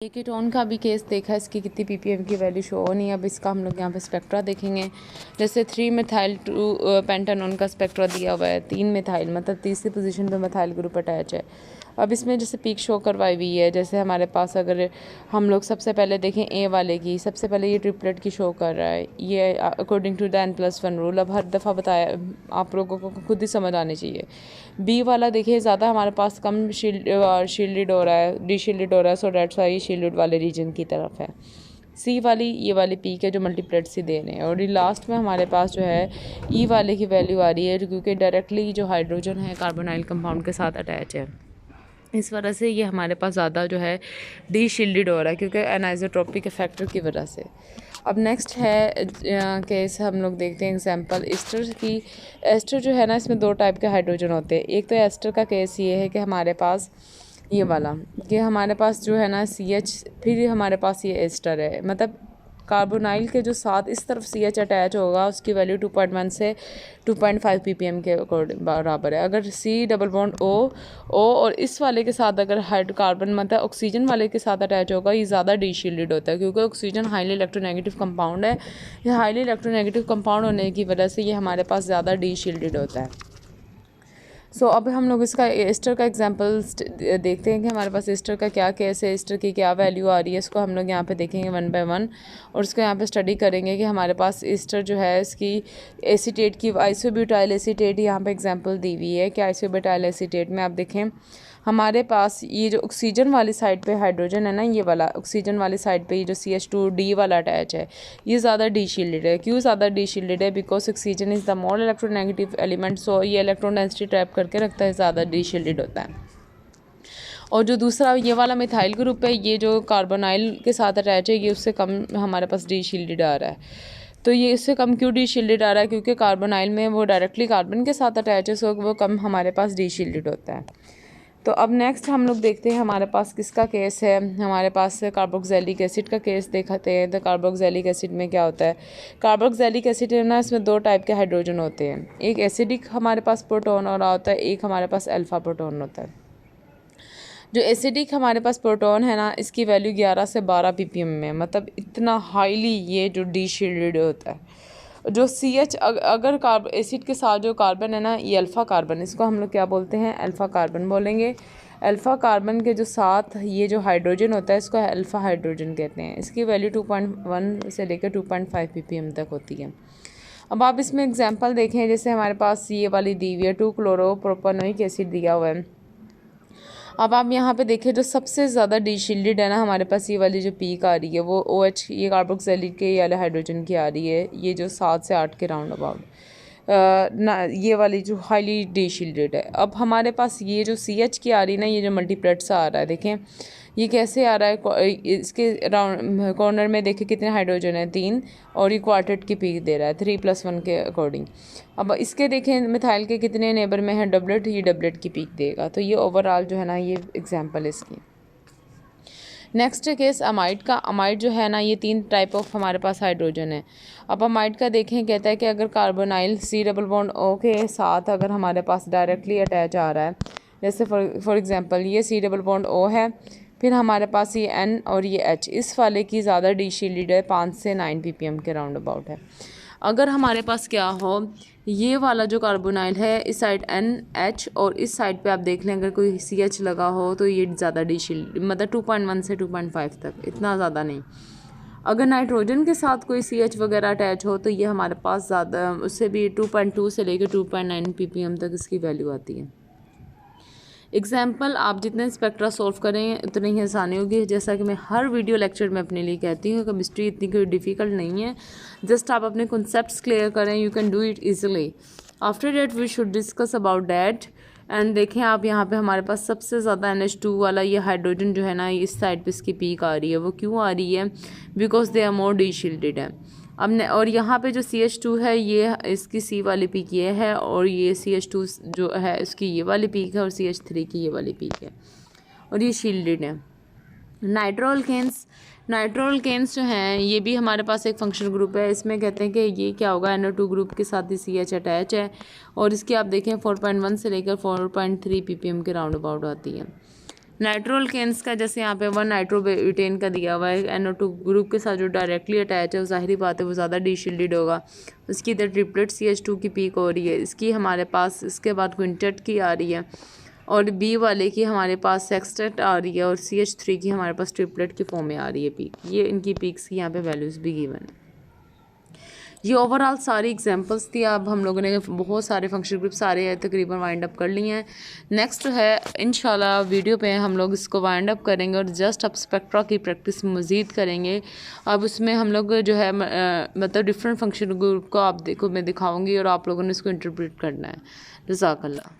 ये कीटोन का भी केस देखा, इसकी कितनी पीपीएम की वैल्यू शो हो नहीं है। अब इसका हम लोग यहाँ पे स्पेक्ट्रा देखेंगे। जैसे 3 मिथाइल 2 पेंटानोन का स्पेक्ट्रा दिया हुआ है, 3 मिथाइल मतलब तीसरी पोजीशन पे मिथाइल ग्रुप अटैच है। अब इसमें जैसे पीक शो करवाई हुई है। जैसे हमारे पास अगर हम लोग सबसे पहले देखें ए वाले की, सबसे पहले ये ट्रिपलेट की शो कर रहा है, ये according to the n+1 rule. अब हर दफ़ा बताया, आप लोगों को खुद ही समझ आनी चाहिए। बी वाला देखिए ज़्यादा हमारे पास कम शील्डेड हो रहा है, डी शील्डेड हो रहा है, सो डेट्स वाई शील्डेड वाले रीजन की तरफ है। सी वाली ये वाली पीक है जो मल्टीप्लेट सी दे रहे हैं। और ये लास्ट में हमारे पास जो है ई वाले की वैल्यू आ रही है, क्योंकि डायरेक्टली जो हाइड्रोजन है कार्बोनाइल कंपाउंड के साथ अटैच है। इस वजह से ये हमारे पास ज़्यादा जो है डी शील्डेड हो रहा है, क्योंकि एनाइजोट्रोपिक फैक्टर की वजह से। अब नेक्स्ट है केस हम लोग देखते हैं एग्जांपल एस्टर की। एस्टर जो है ना, इसमें 2 टाइप के हाइड्रोजन होते हैं। एक तो एस्टर का केस ये है कि हमारे पास ये वाला कि हमारे पास जो है ना CH, फिर हमारे पास ये एस्टर है, मतलब कार्बोनाइल के जो साथ इस तरफ CH अटैच होगा उसकी वैल्यू 2.1 से 2.5 ppm के बराबर है। अगर C डबल बॉन्ड O और इस वाले के साथ अगर हाइड्रोकार्बन मतलब ऑक्सीजन वाले के साथ अटैच होगा, ये ज़्यादा डी शील्डेड होता है, क्योंकि ऑक्सीजन हाईली इलेक्ट्रोनेगेटिव कंपाउंड है। ये हाईली इलेक्ट्रोनेगेटिव कंपाउंड होने की वजह से ये हमारे पास ज़्यादा डी शील्डेड होता है। सो अब हम लोग इसका एस्टर का एग्जांपल देखते हैं कि हमारे पास एस्टर का क्या केस है, एस्टर की क्या वैल्यू आ रही है। इसको हम लोग यहाँ पे देखेंगे 1 बाय 1 और उसको यहाँ पे स्टडी करेंगे कि हमारे पास एस्टर जो है इसकी एसीटेट की आइसोब्यूटाइल एसीटेट यहाँ पे एग्जांपल दी हुई है कि आइसोब्यूटाइल एसीटेट में आप देखें हमारे पास ये जो ऑक्सीजन वाली साइड पे हाइड्रोजन है ना, ये वाला ऑक्सीजन वाली साइड पे ये जो CH2D वाला अटैच है, ये ज़्यादा डी शील्डेड है। क्यों ज़्यादा डी शील्डेड है? Because oxygen is the more electronegative element, so ये इलेक्ट्रॉन डेंसिटी ट्रैप करके रखता है, ज़्यादा डी शील्डेड होता है। और जो दूसरा ये वाला मिथाइल ग्रुप है, ये जो कार्बोनाइल के साथ अटैच है, ये उससे कम हमारे पास डी शील्डेड आ रहा है। तो ये इससे कम क्यों डी शील्डेड आ रहा है? क्योंकि कार्बोनाइल में वो डायरेक्टली कार्बन के साथ अटैच है, सो वो कम हमारे पास डी शील्डेड होता है। तो अब नेक्स्ट हम लोग देखते हैं हमारे पास किसका केस है। हमारे पास कार्बोक्सिलिक एसिड का केस देखते हैं। तो कार्बोक्सिलिक एसिड में क्या होता है? कार्बोक्सिलिक एसिड है ना, इसमें 2 टाइप के हाइड्रोजन होते हैं। एक एसिडिक हमारे पास प्रोटॉन हो रहा होता है, एक हमारे पास अल्फा प्रोटॉन होता है। जो एसिडिक हमारे पास प्रोटॉन है ना, इसकी वैल्यू 11 से 12 ppm में, मतलब इतना हाईली ये जो डी शील्डेड होता है। जो CH अगर एसिड के साथ जो कार्बन है ना, ये अल्फ़ा कार्बन, इसको हम लोग क्या बोलते हैं? अल्फ़ा कार्बन बोलेंगे। अल्फ़ा कार्बन के जो साथ ये जो हाइड्रोजन होता है, इसको अल्फ़ा हाइड्रोजन कहते हैं। इसकी वैल्यू 2.1 से लेकर 2.5 ppm तक होती है। अब आप इसमें एग्जांपल देखें, जैसे हमारे पास ये वाली दी हुई है 2-क्लोरोप्रोपेनोइक एसिड दिया हुआ है। अब आप यहाँ पे देखें जो सबसे ज़्यादा डी शील्डेड है ना, हमारे पास ये वाली जो पीक आ रही है वो OH, ये कार्बोक्सिलिक के ये वाले हाइड्रोजन की आ रही है, ये जो 7 से 8 के राउंड अबाउट ना, ये वाली जो हाईली डी शील्डेड है। अब हमारे पास ये जो CH की आ रही है ना, ये जो मल्टीप्लेट सा आ रहा है, देखें ये कैसे आ रहा है। इसके राउंड कॉर्नर में देखें कितने हाइड्रोजन है, 3, और ये क्वार्टेट की पीक दे रहा है 3+1 के अकॉर्डिंग। अब इसके देखें मिथाइल के कितने नेबर में है डबलेट, ये डबलेट की पीक देगा। तो ये ओवरऑल जो है ना, ये एग्जांपल है इसकी। नेक्स्ट केस अमाइड का। अमाइड जो है ना, ये 3 टाइप ऑफ हमारे पास हाइड्रोजन है। अब अमाइड का देखें, कहता है कि अगर carbonyl C double bond O के साथ अगर हमारे पास डायरेक्टली अटैच आ रहा है, जैसे फॉर एग्जांपल ये C डबल बॉन्ड O है, फिर हमारे पास ये N और ये H, इस वाले की ज़्यादा डी शील्डेड है, 5 से 9 ppm के राउंड अबाउट है। अगर हमारे पास क्या हो, ये वाला जो कार्बोनाइल है, इस साइड NH और इस साइड पे आप देख लें अगर कोई CH लगा हो, तो ये ज़्यादा डी शील्ड, मतलब 2.1 से 2.5 तक, इतना ज़्यादा नहीं। अगर नाइट्रोजन के साथ कोई CH वगैरह अटैच हो, तो ये हमारे पास ज़्यादा, उससे भी 2.2 से लेकर 2.9 ppm तक इसकी वैल्यू आती है। एग्जाम्पल आप जितने स्पेक्ट्रा सॉल्व करें उतनी ही आसानी होगी। जैसा कि मैं हर वीडियो लेक्चर में अपने लिए कहती हूँ, केमिस्ट्री इतनी कोई डिफ़िकल्ट नहीं है, जस्ट आप अपने कॉन्सेप्ट्स क्लियर करें, you can do it easily. After that we should discuss about that. And देखें आप यहाँ पे हमारे पास सबसे ज़्यादा NH2 वाला ये हाइड्रोजन जो है ना, इस साइड पे इसकी पीक आ रही है। वो क्यों आ रही है? Because they are more deshielded है। अब और यहाँ पे जो CH2 है, ये इसकी C वाली पीक ये है, और ये CH2 जो है इसकी ये वाली पीक है, और CH3 की ये वाली पीक है, और ये शील्डेड है। नाइट्रोअल्केन्स जो हैं, ये भी हमारे पास एक फंक्शनल ग्रुप है। इसमें कहते हैं कि ये क्या होगा, NO2 ग्रुप के साथ ही CH अटैच है, और इसकी आप देखें 4.1 से लेकर 4.3 ppm के राउंड अबाउट आती है। नाइट्रोअल्केन्स का जैसे यहाँ पे 1 नाइट्रोब्यूटेन का दिया हुआ है, NO2 ग्रुप के साथ जो डायरेक्टली अटैच है वो ज़ाहिरी बात है वो ज़्यादा डीशील्डेड होगा। उसकी इधर ट्रिपलेट CH2 की पीक हो रही है, इसकी हमारे पास इसके बाद क्विंटेट की आ रही है, और बी वाले की हमारे पास सेक्सटेट आ रही है, और CH3 की हमारे पास ट्रिपलेट की फॉर्म में आ रही है पीक। ये इनकी पीक्स की यहाँ पे वैल्यूज़ भी गिवन है। ये ओवरऑल सारी एग्जांपल्स थी। अब हम लोगों ने बहुत सारे फंक्शन ग्रुप सारे तकरीबन वाइंड अप कर लिए हैं। नेक्स्ट है इंशाल्लाह वीडियो पे हम लोग इसको वाइंड अप करेंगे और जस्ट अब स्पेक्ट्रा की प्रैक्टिस मज़ीद करेंगे। अब उसमें हम लोग जो है मतलब डिफरेंट फंक्शन ग्रुप को आप देखो मैं दिखाऊंगी और आप लोगों ने इसको इंटरप्रेट करना है। जज़ाकल्लाह।